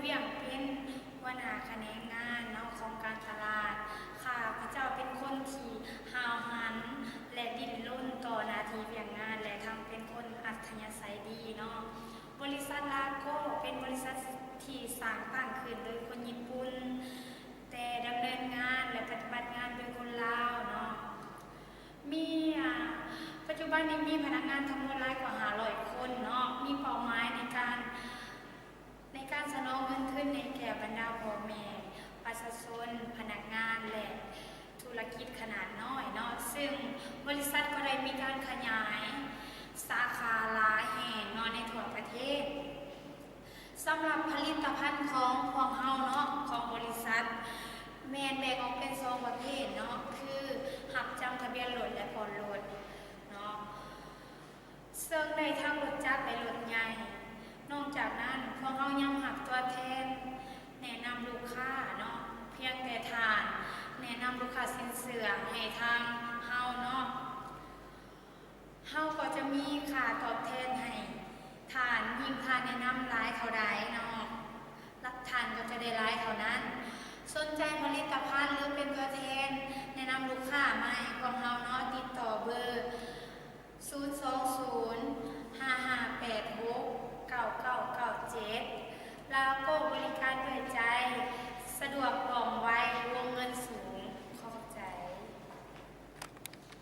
วียงเป็นหัวหน้าแผนกงานเนาะของการตลาดค่ะพระเจ้าเป็นคนที่หาวหันและดิ้นรนต่อหน้าที่เวียงงานและทำเป็นคนอัธยาศัยดีเนาะบริษัทลาโก้เป็นบริษัทที่สร้างตั้งขึ้นโดยคนญี่ปุ่นแต่ดำเนินงานและปฏิบัติงานโดยคนลาวเนาะมีปัจจุบันนี้มีพนักงานทั้งหมดหลายกว่า500คนเนาะมีเป้าหมายในการสนองเงินทุนในแก่บรรดาพ่อแม่ประชาชนพนักงานและธุรกิจขนาดน้อยเนาะซึ่งบริษัทก็ได้มีการขยายสาขาหลายแห่งเนาะในทั่วประเทศสำหรับผลิตภัณฑ์ของเฮาเนาะของบริษัทแบ่งออกเป็น2ประเภทเนาะคือหับจำทะเบียนรถและผ่อนรถเนาะซึ่งได้ทั้งรถจักรและรถใหญ่นอกจากนั้นพวกเขายังหักตัวแทนแนะนำลูกค้าเนาะเพียงแต่ทานแนะนำลูกค้าสินเชื่อให้ทางเฮาเนาะเฮาก็จะมีค่าตอบแทนให้ทานยิ่งทานแนะนำร้ายเท่าใดเนาะรับทานก็จะได้ร้ายเท่านั้นสนใจผลิตภัณฑ์หรือเป็นตัวแทนแนะนำลูกค้ามาให้ของเฮาเนาะติดต่อเบอร์